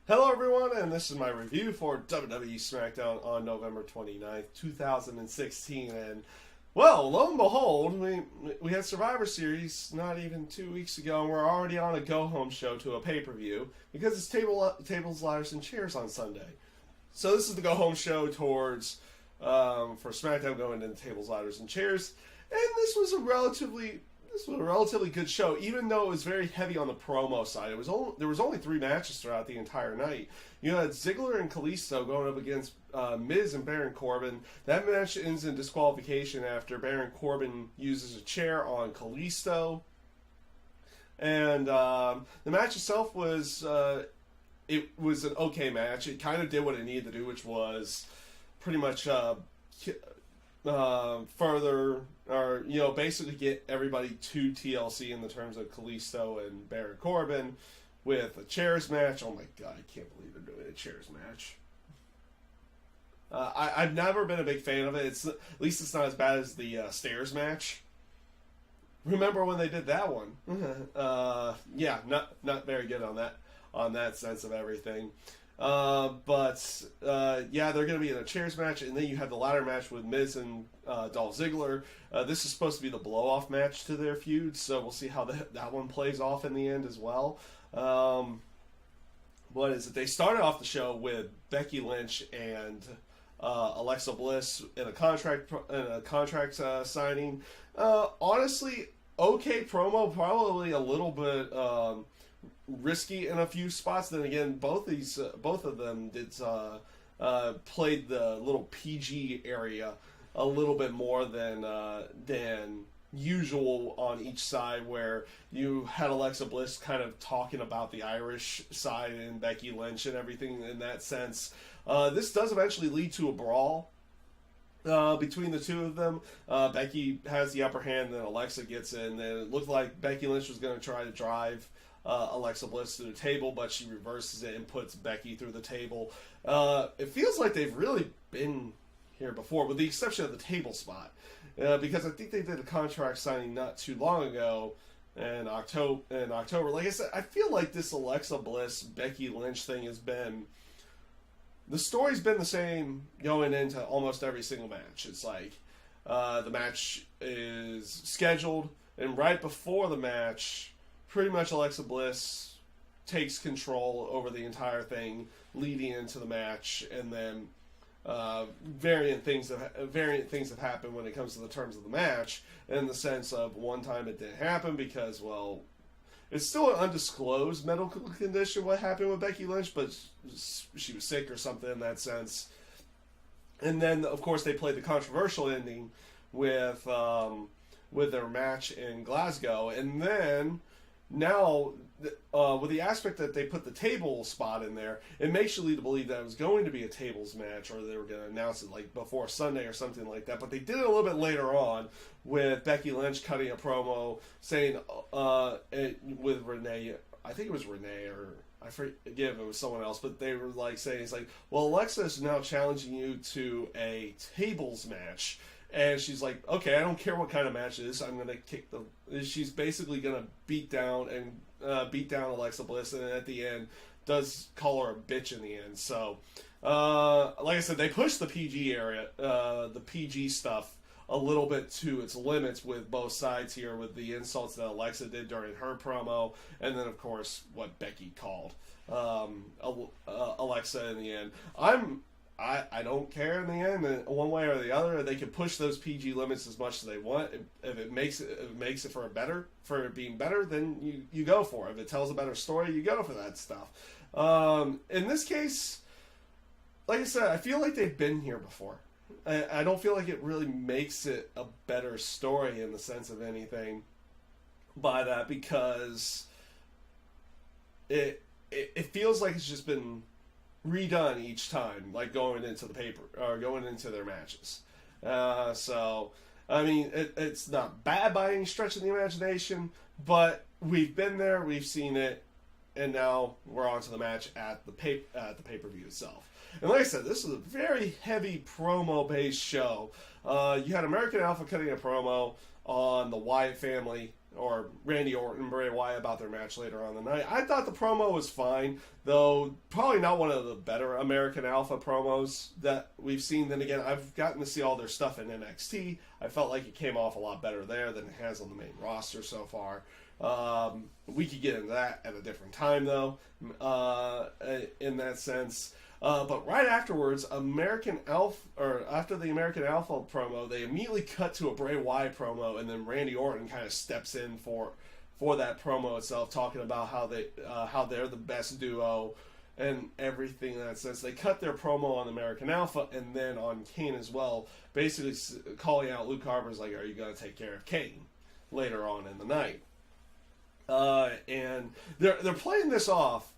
Hello everyone, and this is my review for WWE Smackdown on November 29th, 2016. And, well, lo and behold, we had Survivor Series not even 2 weeks ago, and we're already on a go-home show to a pay-per-view because it's tables, ladders, and chairs on Sunday. So this is the go-home show towards, for Smackdown going into tables, ladders, and chairs. And this was a relatively good show, even though it was very heavy on the promo side. There was only 3 matches throughout the entire night. You had Ziggler and Kalisto going up against Miz and Baron Corbin. That match ends in disqualification after Baron Corbin uses a chair on Kalisto. And the match itself was it was an okay match. It kind of did what it needed to do, which was pretty much further, or basically get everybody to TLC in the terms of Kalisto and Baron Corbin with a chairs match. Oh my god, I can't believe they're doing a chairs match. I've never been a big fan of it. At least it's not as bad as the stairs match. Remember when they did that one? Yeah, not very good on that sense of everything. But yeah, they're going to be in a chairs match, and then you have the ladder match with Miz and Dolph Ziggler. This is supposed to be the blow-off match to their feud, so we'll see how that one plays off in the end as well. What is it? They started off the show with Becky Lynch and Alexa Bliss in a contract signing. Honestly, okay promo, probably a little bit risky in a few spots. Then again, both of them did played the little PG area a little bit more than usual on each side, where you had Alexa Bliss kind of talking about the Irish side and Becky Lynch and everything in that sense. This does eventually lead to a brawl between the two of them. Becky has the upper hand, then Alexa gets in, and it looked like Becky Lynch was going to try to drive Alexa Bliss to the table, but she reverses it and puts Becky through the table. It feels like they've really been here before, with the exception of the table spot, because I think they did a contract signing not too long ago in October. Like I said, I feel like this Alexa Bliss Becky Lynch thing the story's been the same going into almost every single match. It's like the match is scheduled, and right before the match, pretty much Alexa Bliss takes control over the entire thing leading into the match, and then variant things have happened when it comes to the terms of the match, in the sense of one time it didn't happen because, well, it's still an undisclosed medical condition what happened with Becky Lynch, but she was sick or something in that sense. And then, of course, they played the controversial ending with their match in Glasgow, and then now, with the aspect that they put the table spot in there, it makes you lead to believe that it was going to be a tables match, or they were going to announce it like before Sunday or something like that. But they did it a little bit later on, with Becky Lynch cutting a promo saying with Renee, I think it was Renee, or I forget if it was someone else, but they were like saying, it's like, well, Alexa is now challenging you to a tables match. And she's like, okay, I don't care what kind of match it is. I'm gonna She's basically gonna beat down Alexa Bliss, and at the end does call her a bitch in the end. So, like I said, they pushed the PG area, the PG stuff, a little bit to its limits with both sides here, with the insults that Alexa did during her promo, and then of course what Becky called Alexa in the end. I don't care in the end, one way or the other. They can push those PG limits as much as they want. If it makes it for it being better, then you go for it. If it tells a better story, you go for that stuff. In this case, like I said, I feel like they've been here before. I don't feel like it really makes it a better story in the sense of anything by that, because it feels like it's just been redone each time, like going into their matches. So, I mean, it's not bad by any stretch of the imagination, but we've been there, we've seen it, and now we're on to the match at the pay-per-view itself. And like I said, this is a very heavy promo-based show. You had American Alpha cutting a promo on the Wyatt family or Randy Orton and Bray Wyatt about their match later on the night. I thought the promo was fine, though probably not one of the better American Alpha promos that we've seen. Then again, I've gotten to see all their stuff in NXT. I felt like it came off a lot better there than it has on the main roster so far. We could get into that at a different time, though, in that sense. But right afterwards, after the American Alpha promo, they immediately cut to a Bray Wyatt promo, and then Randy Orton kind of steps in for that promo itself, talking about how they're the best duo and everything in that sense. They cut their promo on American Alpha and then on Kane as well, basically calling out Luke Harper's like, "Are you going to take care of Kane?" later on in the night. And they're playing this off.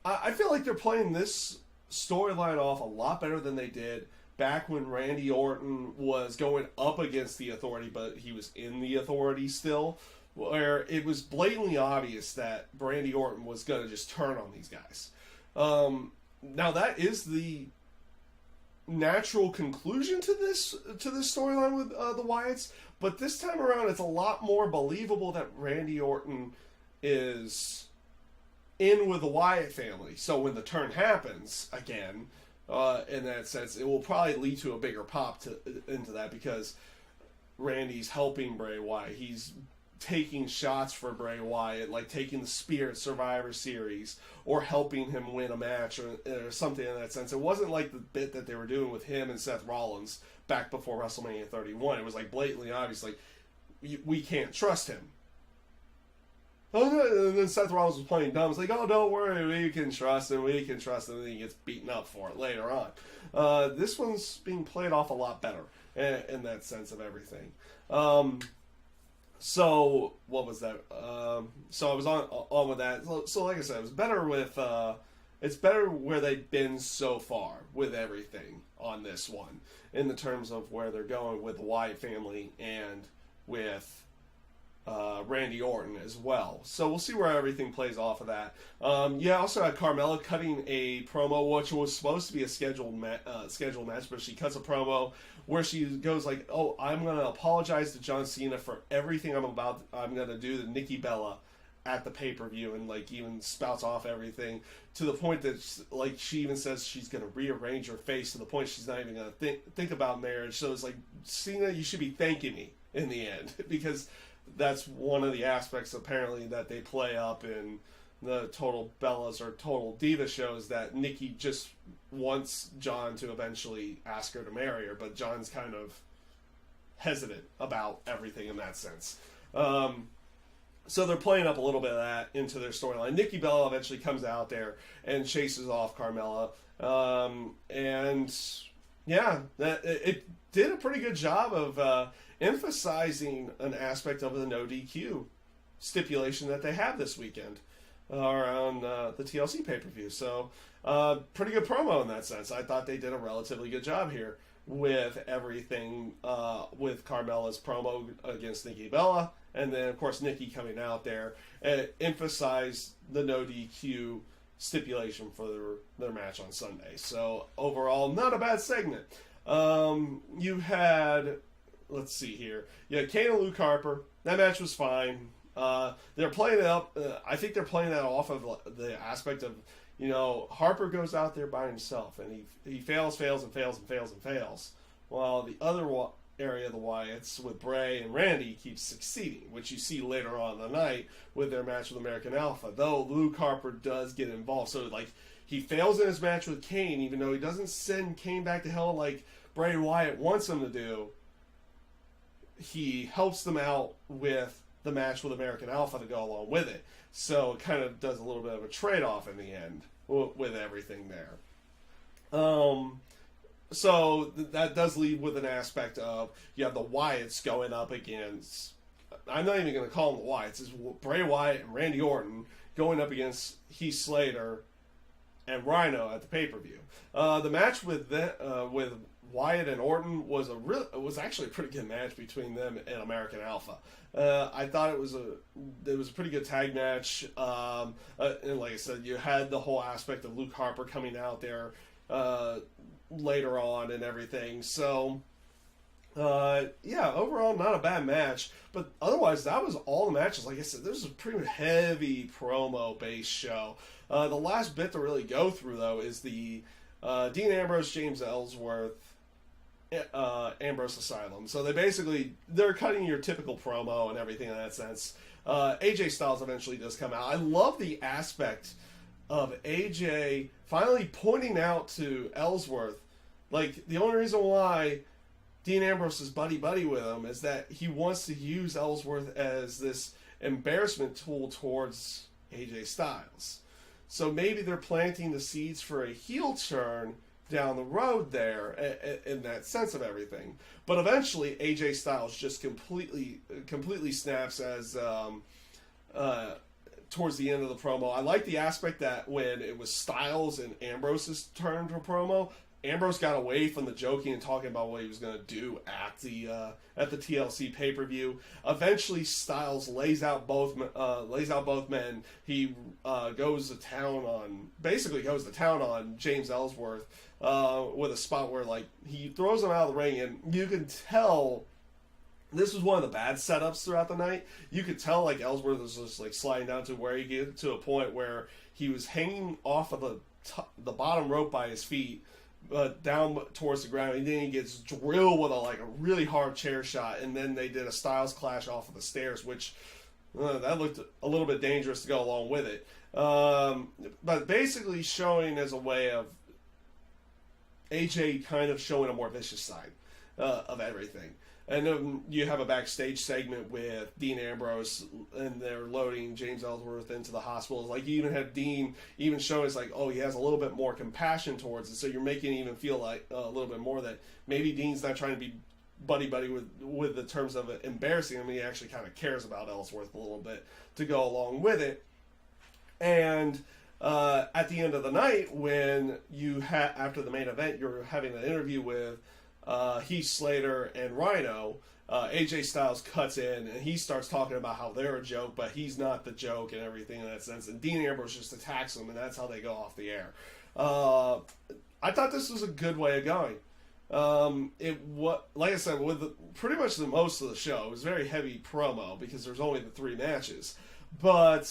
I feel like they're playing this storyline off a lot better than they did back when Randy Orton was going up against the Authority, but he was in the Authority still, where it was blatantly obvious that Randy Orton was going to just turn on these guys. Now that is the natural conclusion to this storyline with the Wyatts, but this time around it's a lot more believable that Randy Orton is in with the Wyatt family. So when the turn happens again, in that sense, it will probably lead to a bigger pop into that, because Randy's helping Bray Wyatt. He's taking shots for Bray Wyatt, like taking the spear at Survivor Series, or helping him win a match, or something in that sense. It wasn't like the bit that they were doing with him and Seth Rollins back before WrestleMania 31. It was like blatantly obvious, like, we can't trust him. And then Seth Rollins was playing dumb. It's like, "Oh, don't worry, we can trust him, and then he gets beaten up for it later on. This one's being played off a lot better in that sense of everything. So what was that? So I was on with that. So like I said, it was better with. It's better where they've been so far with everything on this one, in the terms of where they're going with the Wyatt family and with Randy Orton as well. So we'll see where everything plays off of that. Also had Carmella cutting a promo, which was supposed to be a scheduled match, but she cuts a promo where she goes like, "Oh, I'm going to apologize to John Cena for everything I'm going to do to Nikki Bella at the pay-per-view," and like even spouts off everything to the point that like she even says she's going to rearrange her face to the point she's not even going to think about marriage. So it's like, Cena, you should be thanking me in the end, because that's one of the aspects apparently that they play up in the Total Bellas or Total Diva shows, that Nikki just wants John to eventually ask her to marry her, but John's kind of hesitant about everything in that sense. So they're playing up a little bit of that into their storyline. Nikki Bella eventually comes out there and chases off Carmella. It did a pretty good job of emphasizing an aspect of the no DQ stipulation that they have this weekend around the TLC pay-per-view. So pretty good promo in that sense. I thought they did a relatively good job here with everything, with Carmella's promo against Nikki Bella, and then of course Nikki coming out there and emphasized the no DQ stipulation for their match on Sunday. So overall, not a bad segment. You had, let's see here, Kane and Luke Harper. That match was fine. They're playing it up. I think they're playing that off of the aspect of, Harper goes out there by himself and he fails, while the other area of the Wyatts with Bray and Randy keeps succeeding, which you see later on in the night with their match with American Alpha, though Luke Harper does get involved. So like, he fails in his match with Kane, even though he doesn't send Kane back to hell like Bray Wyatt wants him to do. He helps them out with the match with American Alpha to go along with it. So it kind of does a little bit of a trade-off in the end with everything there. So that does lead with an aspect of, you have the Wyatts going up against, I'm not even going to call them the Wyatts, it's Bray Wyatt and Randy Orton going up against Heath Slater and Rhino at the pay-per-view. The match with Wyatt and Orton was actually a pretty good match between them and American Alpha. I thought it was a pretty good tag match. And like I said, you had the whole aspect of Luke Harper coming out there later on and everything. So Yeah, overall not a bad match, but otherwise that was all the matches. Like I said, this is a pretty heavy promo based show. The last bit to really go through though is the Dean Ambrose, James Ellsworth, Ambrose Asylum. So they're cutting your typical promo and everything in that sense. AJ Styles eventually does come out. I love the aspect of AJ finally pointing out to Ellsworth, like the only reason why Dean Ambrose is buddy with him is that he wants to use Ellsworth as this embarrassment tool towards AJ Styles. So maybe they're planting the seeds for a heel turn down the road there in that sense of everything. But eventually AJ Styles just completely snaps as towards the end of the promo. I like the aspect that when it was Styles and Ambrose's turn to promo, Ambrose got away from the joking and talking about what he was going to do at the TLC pay-per-view. Eventually, Styles lays out both men. He goes to town on James Ellsworth with a spot where like he throws him out of the ring, and you can tell this was one of the bad setups throughout the night. You could tell like Ellsworth was just like sliding down to where he get to a point where he was hanging off of the bottom rope by his feet. Down towards the ground, and then he gets drilled with a really hard chair shot, and then they did a Styles clash off of the stairs, which that looked a little bit dangerous to go along with it. But basically showing as a way of AJ kind of showing a more vicious side of everything. And then you have a backstage segment with Dean Ambrose, and they're loading James Ellsworth into the hospital. Like, you even have Dean even showing, it's like, oh, he has a little bit more compassion towards it. So you're making it even feel like a little bit more that maybe Dean's not trying to be buddy with the terms of embarrassing him. He actually kind of cares about Ellsworth a little bit to go along with it. And at the end of the night, when after the main event, you're having an interview with Heath Slater and Rhino, AJ Styles cuts in and he starts talking about how they're a joke, but he's not the joke and everything in that sense. And Dean Ambrose just attacks him, and that's how they go off the air. I thought this was a good way of going. Like I said, with pretty much the most of the show, it was very heavy promo because there's only the 3 matches. But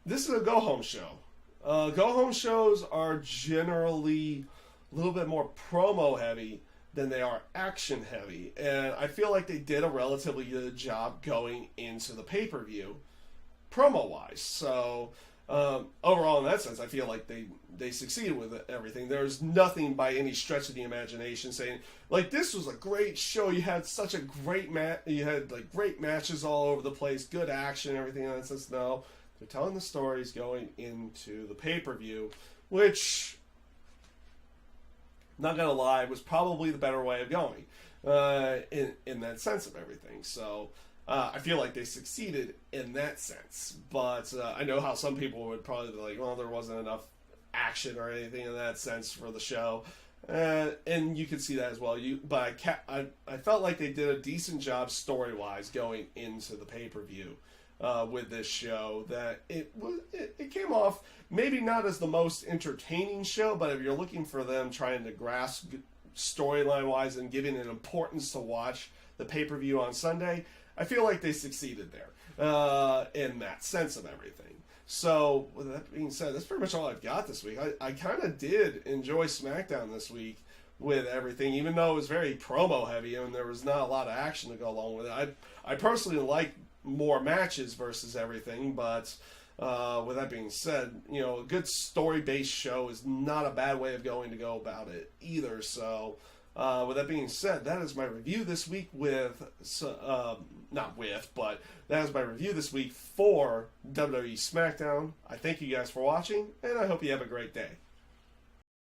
this is a go-home show. Go-home shows are generally a little bit more promo heavy than they are action heavy, and I feel like they did a relatively good job going into the pay-per-view promo wise. So overall, in that sense, I feel like they succeeded with everything. There's nothing by any stretch of the imagination saying like this was a great show. You had such a great you had like great matches all over the place, good action, everything in that sense. No, they're telling the stories going into the pay-per-view, which, not gonna lie, was probably the better way of going in that sense of everything. So I feel like they succeeded in that sense. But I know how some people would probably be like, well, there wasn't enough action or anything in that sense for the show. And you can see that as well. But I felt like they did a decent job story-wise going into the pay-per-view with this show. That it came off maybe not as the most entertaining show, but if you're looking for them trying to grasp storyline-wise and giving an importance to watch the pay-per-view on Sunday, I feel like they succeeded there in that sense of everything. So, with that being said, that's pretty much all I've got this week. I kind of did enjoy SmackDown this week with everything, even though it was very promo-heavy and there was not a lot of action to go along with it. I personally like more matches versus everything, but with that being said, a good story-based show is not a bad way of going to go about it either. So, with that being said, that is my review this week that is my review this week for WWE Smackdown. I thank you guys for watching, and I hope you have a great day.